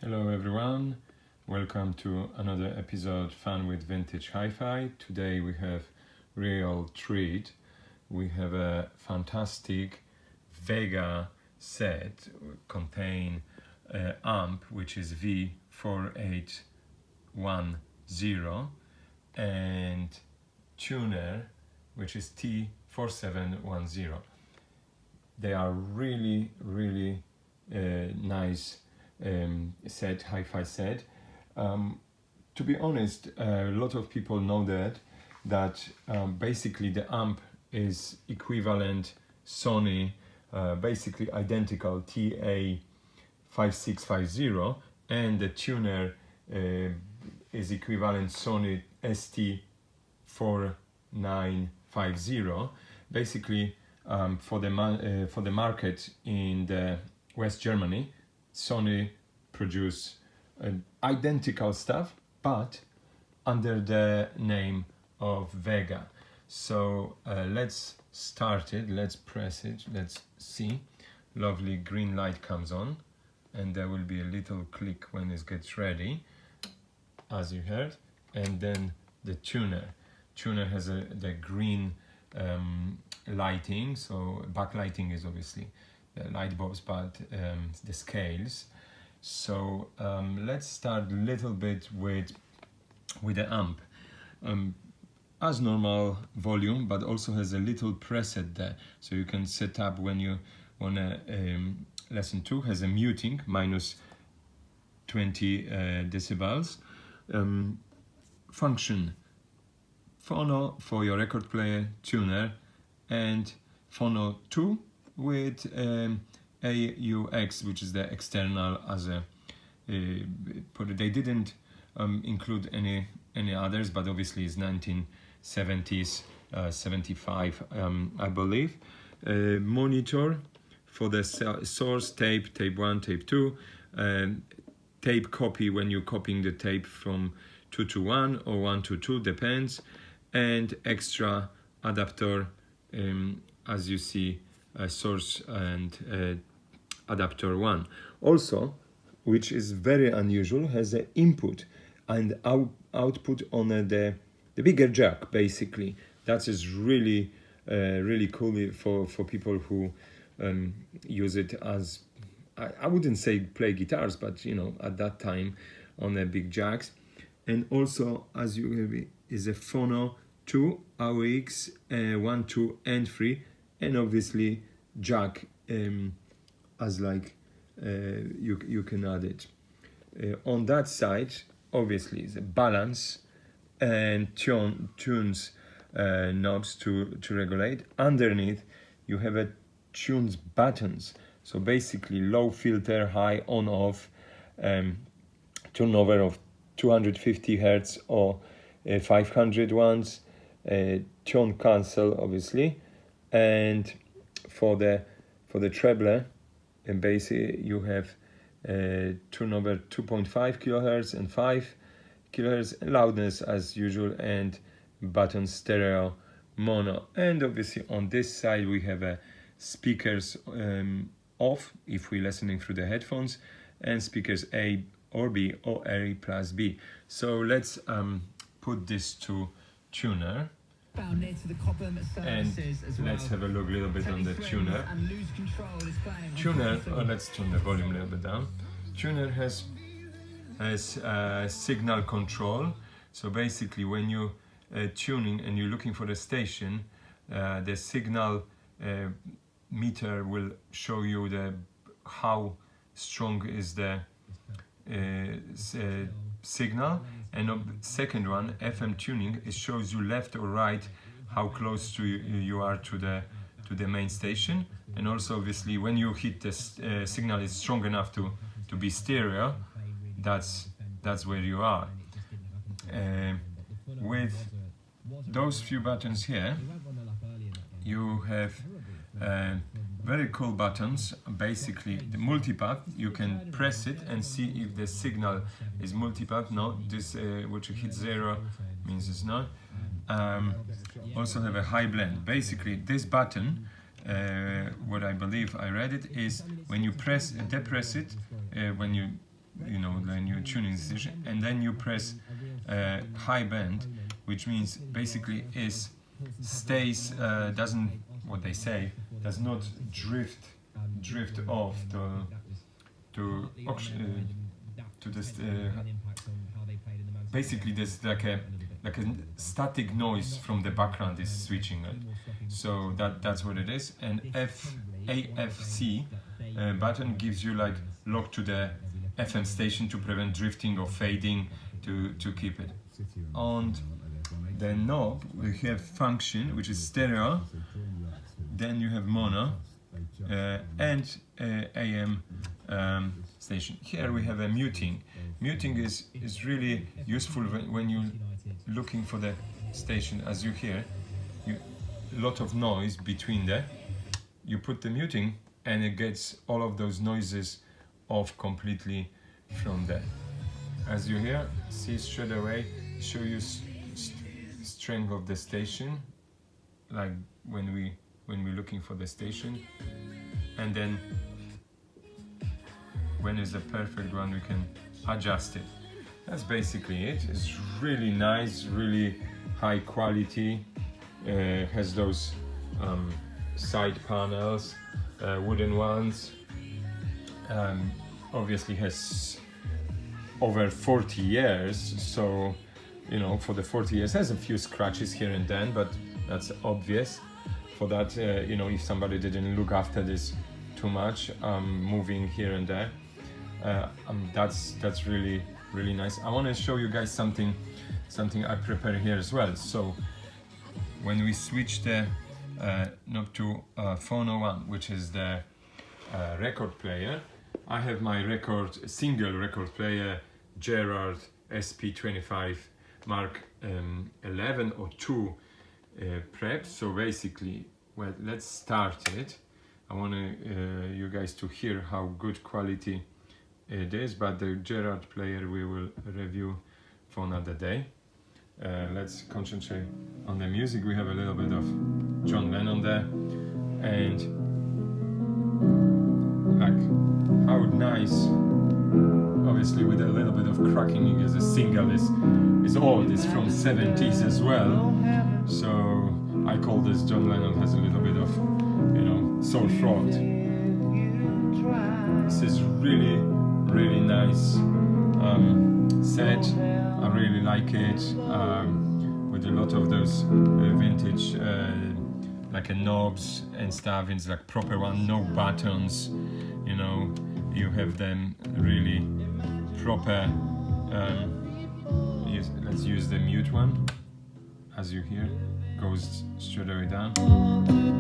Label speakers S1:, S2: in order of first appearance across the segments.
S1: Hello everyone, welcome to another episode Fun with Vintage Hi-Fi. Today we have real treat. We have a fantastic Vega set contain amp which is V4810 and tuner which is T4710. They are really nice set, hi-fi set. To be honest, a lot of people know that basically the amp is equivalent Sony, basically identical TA5650, and the tuner is equivalent Sony ST4950. Basically, for the market in the West Germany, Sony produce identical stuff, but under the name of Vega. So let's start it, let's press it, let's see. Lovely green light comes on, and there will be a little click when it gets ready, as you heard. And then the tuner has the green lighting, so backlighting is obviously the light bulbs, but the scales. So let's start a little bit with the amp. As normal volume, but also has a little preset there, so you can set up when you want to listen to. Has a muting minus 20 decibels. Function phono for your record player, tuner, and phono 2 with AUX, which is the external as a they didn't include any others, but obviously it's 1970s 75 I believe. Monitor for the source tape 1, tape 2, tape copy when you're copying the tape from 2 to 1 or 1 to 2, depends, and extra adapter, as you see, source and adapter 1. Also, which is very unusual, has an input and output on the bigger jack. Basically, that is really cool for people who use it as, I wouldn't say play guitars, but you know, at that time on the big jacks. And also, as you have, is a phono 2, AUX 1, 2, and 3, and obviously jack as like you can add it. On that side, obviously, is a balance and tunes knobs to regulate. Underneath, you have a tunes buttons. So basically, low filter, high, on, off, turnover of 250 hertz or 500 ones, tone cancel, obviously, and for the treble and bass you have turnover 2.5 kilohertz and 5 kilohertz, loudness as usual, and button stereo mono. And obviously on this side we have speakers off if we're listening through the headphones, and speakers A or B or A plus B. So let's put this to tuner. And let's have a look a little bit on the tuner. Let's turn the volume a little bit down. Tuner has signal control. So basically, when you tuning and you're looking for the station, the signal meter will show you how strong is the signal. And the second one, FM tuning, it shows you left or right how close to you are to the main station. And also obviously when you hit the signal is strong enough to be stereo, that's where you are. With those few buttons here, you have very cool buttons. Basically the multipath, you can press it and see if the signal is multipath. No, this which you hit 0 means it's not. Also have a high blend. Basically this button, what I believe I read it, is when you depress it, when you you know, the new tuning decision, and then you press high band, which means basically is stays, doesn't, what they say, does not drift off to this. Basically, there's like a static noise from the background is switching it. So that's what it is. And AFC button gives you like lock to the FM station to prevent drifting or fading, to keep it. On the knob we have function, which is stereo, then you have mono and AM station. Here we have a muting. Muting is really useful when you're looking for the station. As you hear, a lot of noise between there. You put the muting and it gets all of those noises off completely from there. As you hear, see straight away, show you strength of the station, like when we're looking for the station, and then when it's a perfect one we can adjust it. That's basically it. It's really nice, really high quality. Has those side panels, wooden ones. Obviously has over 40 years, so you know, for the 40 years has a few scratches here and then, but that's obvious. For that, you know, if somebody didn't look after this too much, moving here and there, that's really nice. I want to show you guys something I prepared here as well. So when we switch the knob to Phono 1, which is the record player, I have my single record player Gerard SP25 Mark 11 or 2 prep. So basically, well, let's start it. I want you guys to hear how good quality it is, but the Gerard player we will review for another day. Let's concentrate on the music. We have a little bit of John Lennon there, and like how nice, obviously with a little bit of cracking, because the single is old, it's from 70s as well, so I call this John Lennon has a little bit of, you know, soul throat. This is really nice set. I really like it, with a lot of those vintage like knobs and stuff. It's like proper one, no buttons, you know, you have them really proper. Let's use the mute one. As you hear, goes straight away down.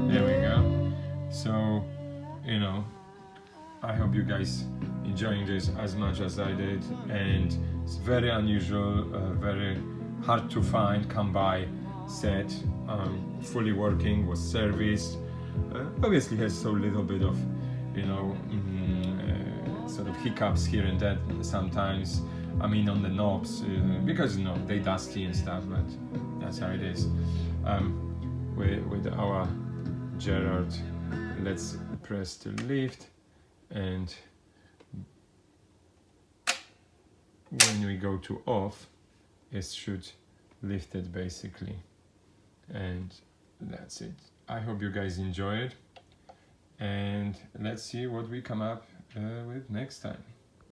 S1: There we go. So, you know, I hope you guys enjoying this as much as I did, and it's very unusual, very hard to find, come by set, fully working, was serviced. Obviously has so little bit of, you know, sort of hiccups here and there sometimes. I mean on the knobs, because you know they dusty and stuff, but that's how it is. With our Gerard, let's press to lift, and when we go to off, it should lift it basically, and that's it. I hope you guys enjoy it, and let's see what we come up with next time.